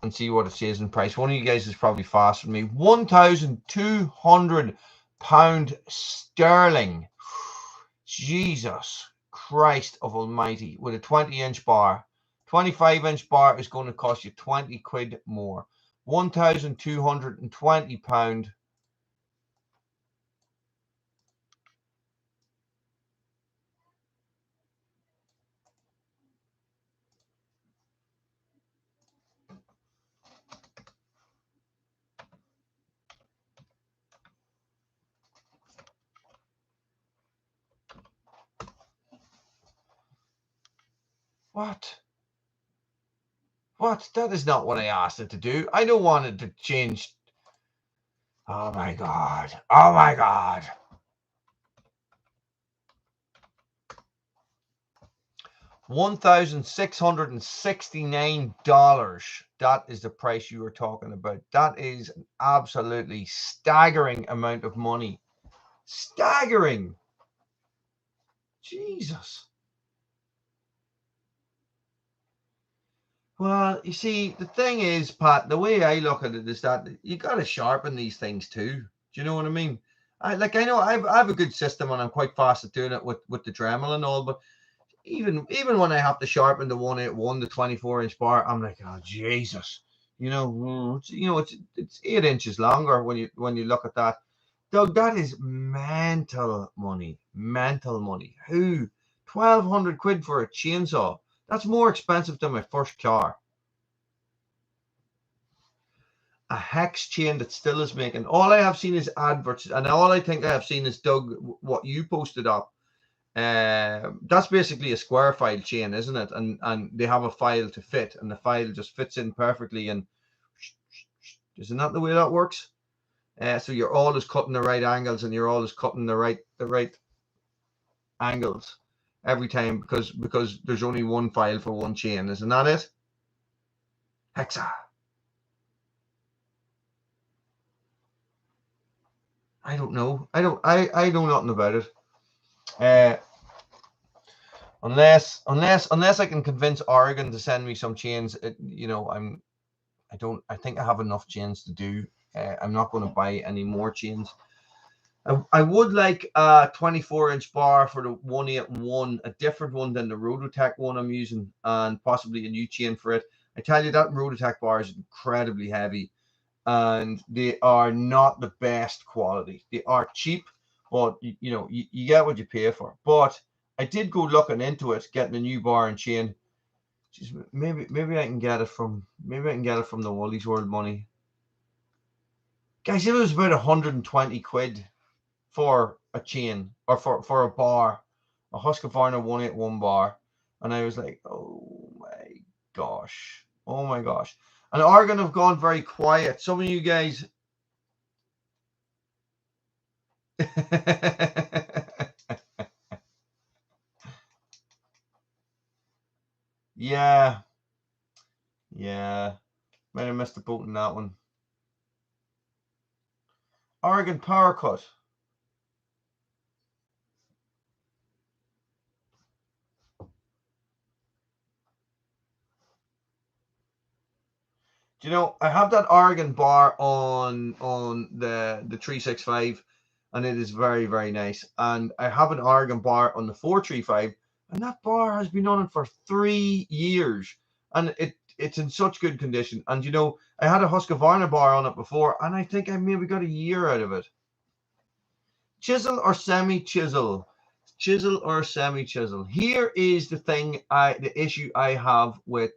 And see what it says in price. One of you guys is probably faster than me. £1,200 sterling. Jesus Christ of Almighty. With a 20-inch bar. 25-inch bar is going to cost you 20 quid more. £1,220. What? What? That is not what I asked it to do. I don't want it to change. Oh my God. Oh my God. $1,669. That is the price you were talking about. That is an absolutely staggering amount of money. Staggering. Jesus. Well, you see, the thing is, Pat, the way I look at it is that you got to sharpen these things too. Do you know what I mean? I know I have a good system and I'm quite fast at doing it with the Dremel and all, but even when I have to sharpen the 181, the 24-inch bar, I'm like, oh Jesus, it's 8 inches longer when you look at that. Doug, that is mental money. Mental money. Who? 1,200 quid for a chainsaw? That's more expensive than my first car. A hex chain that Stihl is making. All I have seen is adverts, and all I think I have seen is, Doug, what you posted up. That's basically a square file chain, isn't it? And they have a file to fit, and the file just fits in perfectly. And isn't that the way that works? So you're always cutting the right angles, and you're always cutting the right angles every time because there's only one file for one chain. Isn't that it? Hexa. I don't know. I know nothing about it. Unless I can convince Oregon to send me some chains, I think I have enough chains to do. I'm not going to buy any more chains. I would like a 24-inch bar for the 181, a different one than the Rototech one I'm using, and possibly a new chain for it. I tell you, that Rototech bar is incredibly heavy, and they are not the best quality. They are cheap, but you get what you pay for. But I did go looking into it, getting a new bar and chain. Jeez, maybe I can get it from the Woolies World Money. Guys, it was about 120 quid for a chain, or for a bar, a Husqvarna 181 bar. And I was like, oh my gosh. Oh my gosh. And Oregon have gone very quiet. Some of you guys. Yeah. Yeah. Might have missed the boat in that one. Oregon power cut. Do you know, I have that Oregon bar on the 365, and it is very, very nice. And I have an Oregon bar on the 435, and that bar has been on it for 3 years, and it's in such good condition. And you know, I had a Husqvarna bar on it before, and I think I maybe got a year out of it. Chisel or semi-chisel? Chisel or semi-chisel? Here is the issue I have with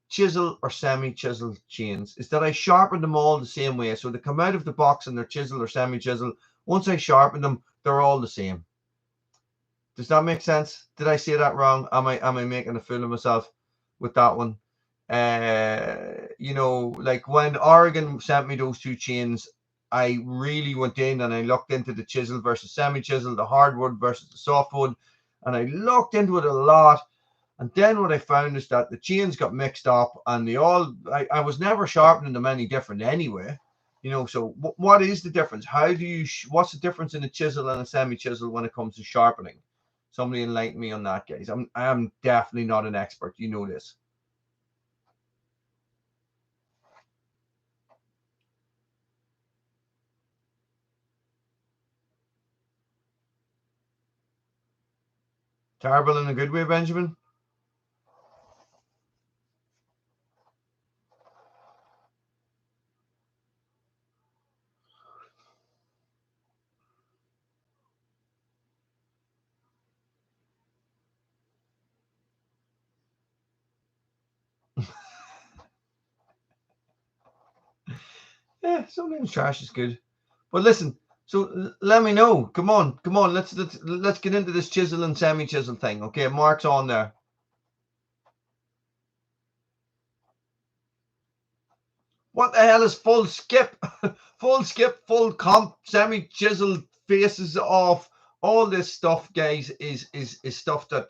chisel or semi-chisel chains is that I sharpen them all the same way. So they come out of the box and they're chisel or semi-chisel. Once I sharpen them, they're all the same. Does that make sense? Did I say that wrong? Am I making a fool of myself with that one? You know, like when Oregon sent me those two chains, I really went in and I looked into the chisel versus semi-chisel, the hardwood versus the softwood, and I looked into it a lot. And then what I found is that the chains got mixed up, and I was never sharpening them any different anyway. You know, so what is the difference? What's the difference in a chisel and a semi-chisel when it comes to sharpening? Somebody enlighten me on that, guys. I'm definitely not an expert. You know this. Terrible in a good way, Benjamin? Yeah, sometimes trash is good. But listen, so let me know. Come on. Let's get into this chisel and semi-chisel thing. Okay, Mark's on there. What the hell is full skip? Full skip, full comp, semi-chisel, faces off. All this stuff, guys, is stuff that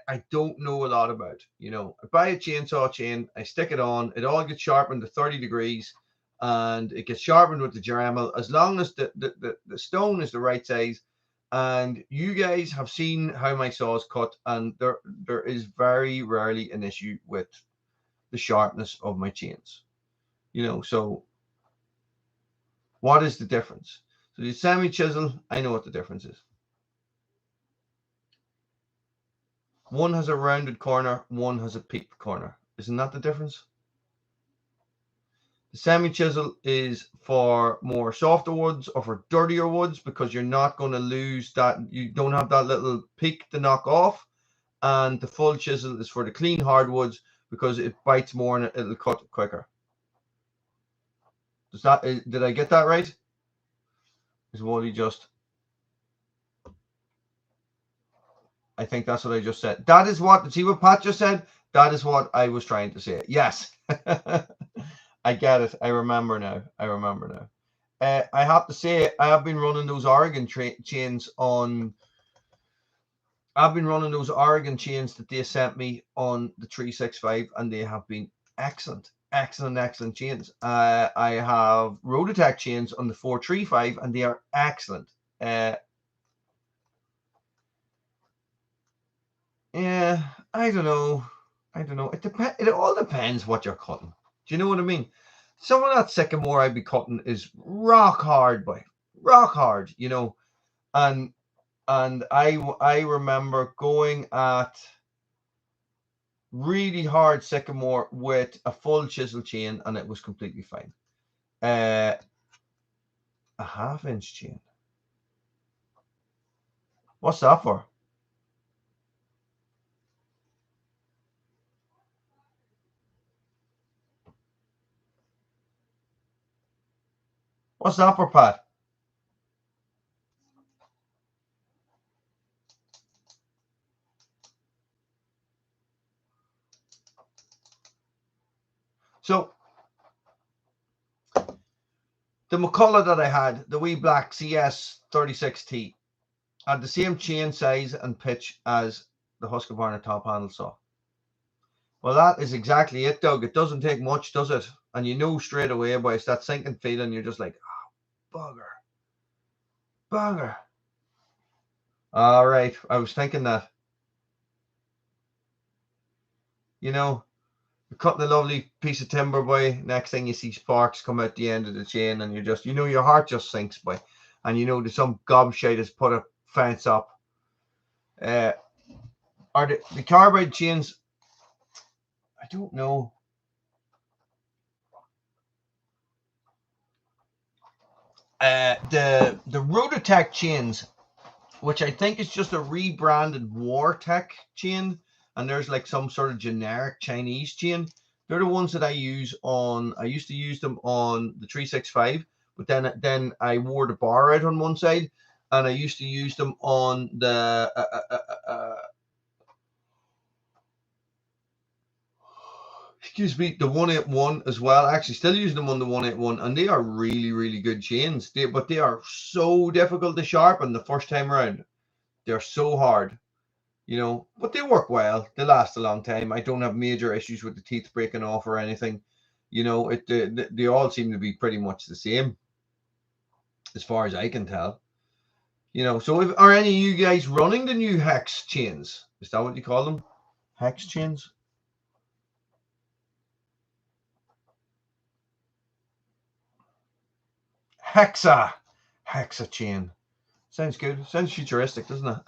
I don't know a lot about. You know, I buy a chainsaw chain, I stick it on, it all gets sharpened to 30 degrees, and it gets sharpened with the Dremel as long as the stone is the right size. And you guys have seen how my saws cut, and there is very rarely an issue with the sharpness of my chains. You know, so what is the difference? So the semi-chisel, I know what the difference is. One has a rounded corner, one has a peaked corner. Isn't that the difference? The semi-chisel is for more softer woods or for dirtier woods because you're not going to lose that. You don't have that little peak to knock off. And the full chisel is for the clean hardwoods because it bites more and it'll cut quicker. Did I get that right? Is Wally just... I think that's what I just said. That is what, see what Pat just said? That is what I was trying to say. Yes. I get it. I remember now. I have to say, I have been running those Oregon chains on... I've been running those Oregon chains that they sent me on the 365, and they have been excellent. Excellent chains. I have Rototech chains on the 435, and they are excellent. Yeah, I don't know. It all depends what you're cutting. Do you know what I mean? Some of that sycamore I'd be cutting is rock hard, boy. Rock hard, you know. And I remember going at really hard sycamore with a full chisel chain, and it was completely fine. A half-inch chain. What's that for? What's that for, Pat? So the McCullough that I had, the wee black CS 36T, had the same chain size and pitch as the Husqvarna top handle saw. Well, that is exactly it, Doug. It doesn't take much, does it? And you know straight away by it's that sinking feeling, you're just like, oh, bugger. Bugger. All right. I was thinking that. You know, you're cutting a lovely piece of timber, boy. Next thing you see sparks come out the end of the chain, and you're just, you know, your heart just sinks, boy. And you know there's some gobshite has put a fence up. Are the carbide chains? I don't know. The Rototech chains, which I think is just a rebranded Wartech chain, and there's like some sort of generic Chinese chain. They're the ones that I use on. I used to use them on the 365, but then I wore the bar out on one side, and I used to use them on the excuse me, the 181 as well. I actually still use them on the 181, and they are really, really good chains. But they are so difficult to sharpen the first time around. They're so hard, you know, but they work well. They last a long time. I don't have major issues with the teeth breaking off or anything. You know, they all seem to be pretty much the same as far as I can tell. You know, so are any of you guys running the new hex chains? Is that what you call them? Hex chains? Hexa chain. Sounds good. Sounds futuristic, doesn't it?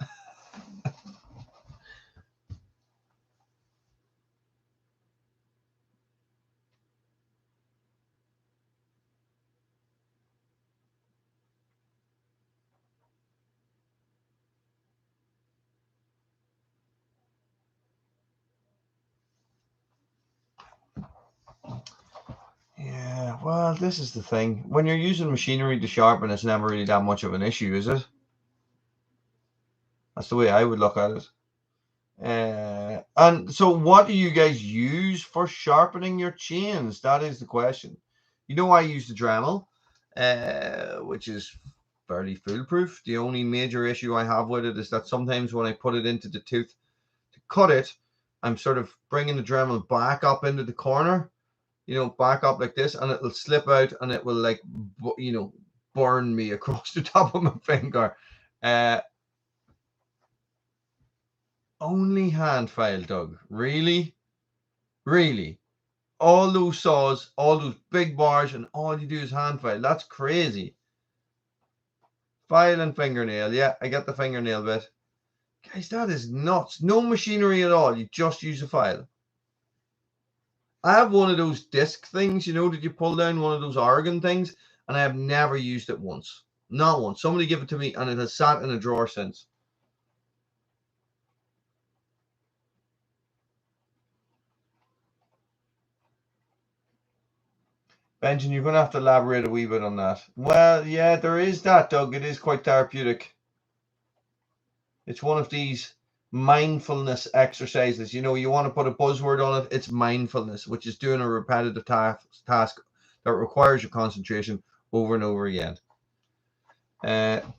Yeah, well, this is the thing. When you're using machinery to sharpen, it's never really that much of an issue, is it? That's the way I would look at it. And so what do you guys use for sharpening your chains? That is the question. You know, I use the Dremel, which is fairly foolproof. The only major issue I have with it is that sometimes when I put it into the tooth to cut it, I'm sort of bringing the Dremel back up into the corner, you know, back up like this, and it'll slip out and it will, like, you know, burn me across the top of my finger. Only hand file, Doug. Really? Really? All those saws, all those big bars, and all you do is hand file. That's crazy. File and fingernail. Yeah, I get the fingernail bit. Guys, that is nuts. No machinery at all. You just use a file. I have one of those disc things, you know, that you pull down, one of those organ things, and I have never used it once. Not once. Somebody gave it to me, and it has sat in a drawer since. Benjamin, you're going to have to elaborate a wee bit on that. Well, yeah, there is that, Doug. It is quite therapeutic. It's one of these mindfulness exercises. You know, you want to put a buzzword on it. It's mindfulness, which is doing a repetitive task that requires your concentration over and over again. Well,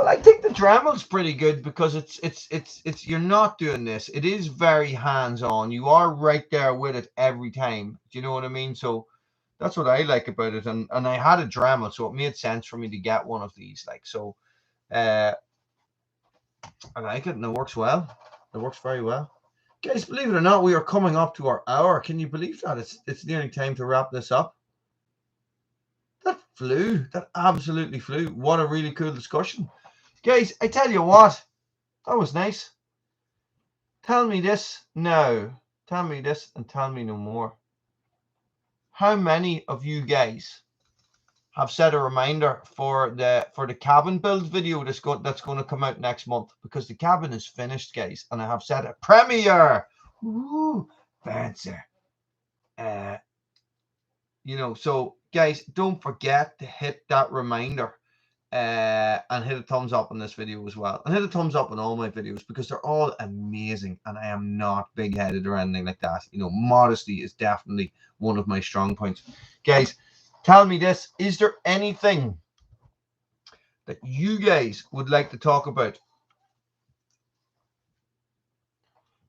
I think the Dremel's pretty good because it's you're not doing this. It is very hands-on. You are right there with it every time. Do you know what I mean? So that's what I like about it. And I had a Dremel, so it made sense for me to get one of these. Like, so I like it, and it works well. It works very well. Guys, believe it or not, we are coming up to our hour. Can you believe that? It's nearly time to wrap this up. That flew. That absolutely flew. What a really cool discussion. Guys, I tell you what, that was nice. Tell me this now. Tell me this and tell me no more. How many of you guys have set a reminder for the cabin build video that's going to come out next month? Because the cabin is finished, guys, and I have set a premiere. Ooh, fancy. You know, so guys, don't forget to hit that reminder and hit a thumbs up on this video as well. And hit a thumbs up on all my videos because they're all amazing. And I am not big-headed or anything like that. You know, modesty is definitely one of my strong points. Guys, tell me this. Is there anything that you guys would like to talk about?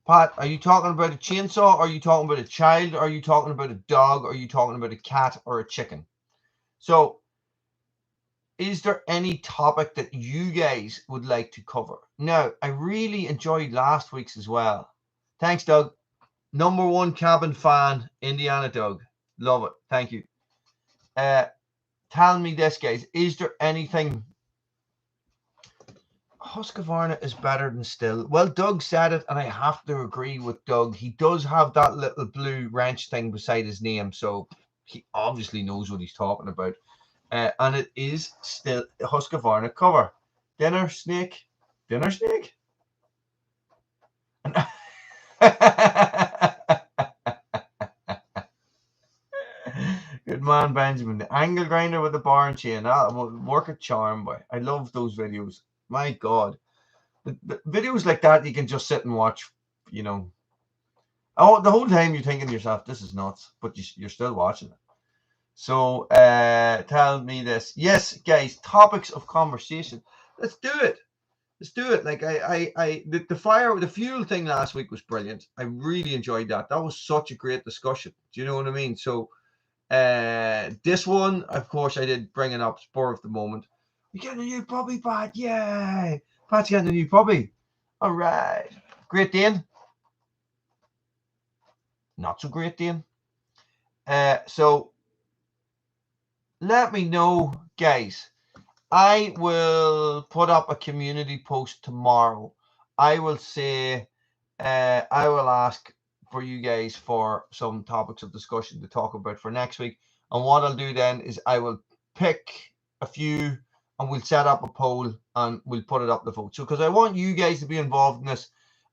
Pat, are you talking about a chainsaw? Or are you talking about a child? Or are you talking about a dog? Or are you talking about a cat or a chicken? So, is there any topic that you guys would like to cover? Now, I really enjoyed last week's as well. Thanks, Doug. #1 cabin fan, Indiana Doug. Love it. Thank you. Tell me this, guys. Is there anything... Husqvarna is better than Stihl. Well, Doug said it, and I have to agree with Doug. He does have that little blue wrench thing beside his name, so he obviously knows what he's talking about. And it is still a Husqvarna cover. Dinner snake. Dinner snake? Good man, Benjamin. The angle grinder with the bar and chain. That will work a charm, boy. I love those videos. My God. The videos like that, you can just sit and watch, you know. Oh, the whole time you're thinking to yourself, this is nuts, but you're still watching it. So tell me this. Yes, guys, topics of conversation. Let's do it. Let's do it. Like the fuel thing last week was brilliant. I really enjoyed that. That was such a great discussion. Do you know what I mean? So this one, of course, I did bring it up spur of the moment. You're getting a new puppy, Pat. Yay. Pat's getting a new puppy. All right. Great Dane. Not so great Dane. So let me know, guys. I will put up a community post tomorrow. I will say, I will ask for you guys for some topics of discussion to talk about for next week. And what I'll do then is I will pick a few and we'll set up a poll and we'll put it up the vote. So, because I want you guys to be involved in this.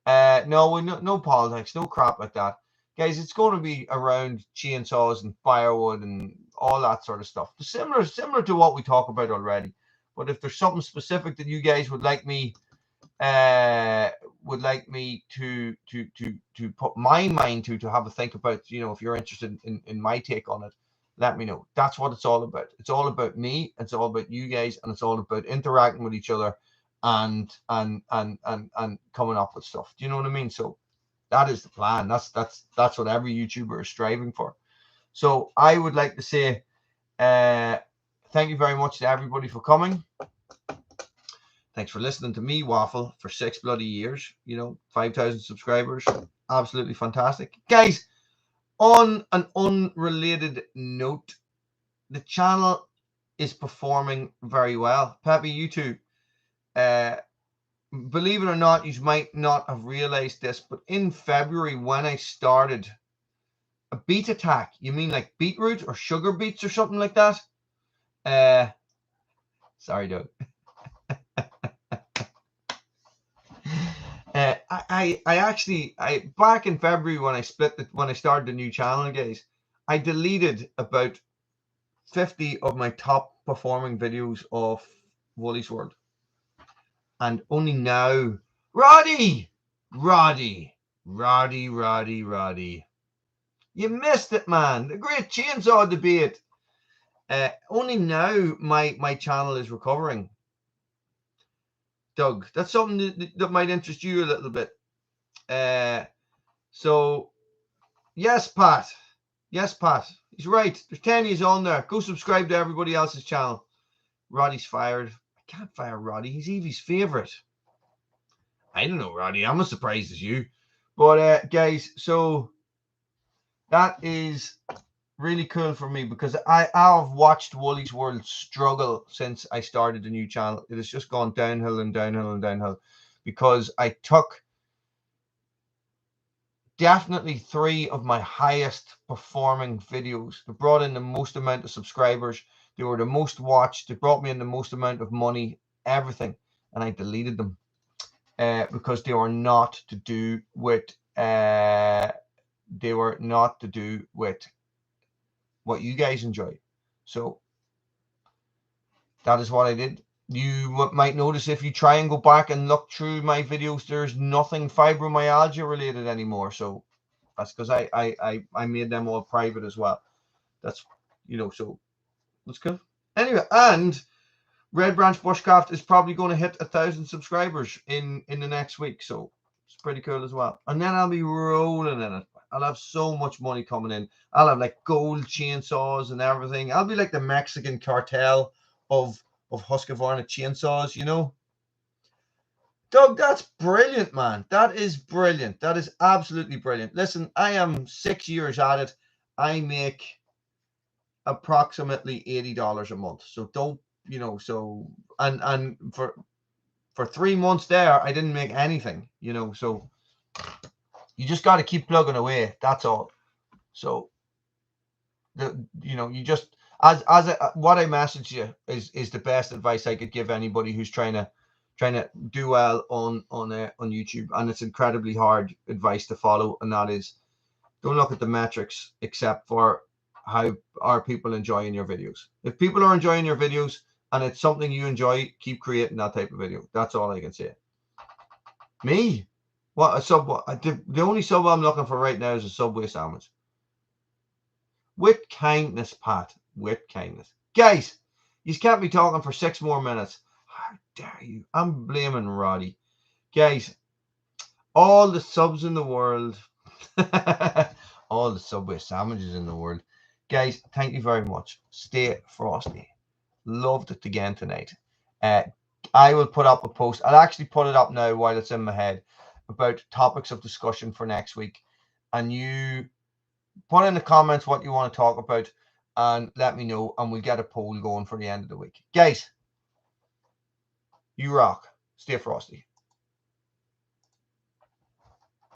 No politics, no crap like that. Guys, it's going to be around chainsaws and firewood and all that sort of stuff. Similar to what we talk about already. But if there's something specific that you guys would like me to put my mind to have a think about, you know, if you're interested in my take on it, let me know. That's what it's all about. It's all about me, it's all about you guys, and it's all about interacting with each other and coming up with stuff. Do you know what I mean? So that is the plan. That's what every YouTuber is striving for. So I would like to say thank you very much to everybody for coming. Thanks for listening to me waffle for 6 bloody years. You know, 5,000 subscribers. Absolutely fantastic. Guys, on an unrelated note, the channel is performing very well. Peppy, you too. Believe it or not, you might not have realized this, but in February when I started a beet attack, you mean like beetroot or sugar beets or something like that? Sorry, Doug. I actually back in February when I started the new channel, guys, I deleted about 50 of my top performing videos of Woolie's World, and only now, Roddy, you missed it, man. The great chainsaw debate. Only now my channel is recovering. Doug, that's something that might interest you a little bit. So yes, Pat. He's right. There's 10 years on there. Go subscribe to everybody else's channel. Roddy's fired. I can't fire Roddy. He's Evie's favorite. I don't know, Roddy. I'm as surprised as you. But guys, so that is really cool for me because I've watched Woolie's World struggle since I started the new channel. It has just gone downhill and downhill and downhill because I took definitely 3 of my highest performing videos. They brought in the most amount of subscribers. They were the most watched. They brought me in the most amount of money, everything. And I deleted them because they were not to do with what you guys enjoy. So that is what I did. You might notice if you try and go back and look through my videos, there's nothing fibromyalgia related anymore. So that's because I made them all private as well. That's, you know, so that's good. Anyway, and Red Branch Bushcraft is probably going to hit 1,000 subscribers in the next week. So it's pretty cool as well. And then I'll be rolling in it. I'll have so much money coming in. I'll have like gold chainsaws and everything. I'll be like the Mexican cartel of Husqvarna chainsaws, you know. Doug, that's brilliant, man. That is brilliant. That is absolutely brilliant. Listen, I am 6 years at it. I make approximately $80 a month. So don't, you know, so and for 3 months there, I didn't make anything, you know. So you just got to keep plugging away. That's all. So you know, you just what I message you is the best advice I could give anybody who's trying to do well on YouTube, and it's incredibly hard advice to follow, and that is don't look at the metrics except for how are people enjoying your videos. If people are enjoying your videos and it's something you enjoy, keep creating that type of video. That's all I can say. Me? What a sub? The only sub I'm looking for right now is a Subway sandwich. With kindness, Pat. With kindness. Guys, you can't be talking for 6 more minutes. How dare you? I'm blaming Roddy. Guys, all the subs in the world, all the Subway sandwiches in the world. Guys, thank you very much. Stay frosty. Loved it again tonight. I will put up a post. I'll actually put it up now while it's in my head about topics of discussion for next week. And you put in the comments what you want to talk about and let me know, and we'll get a poll going for the end of the week. Guys, you rock. Stay frosty.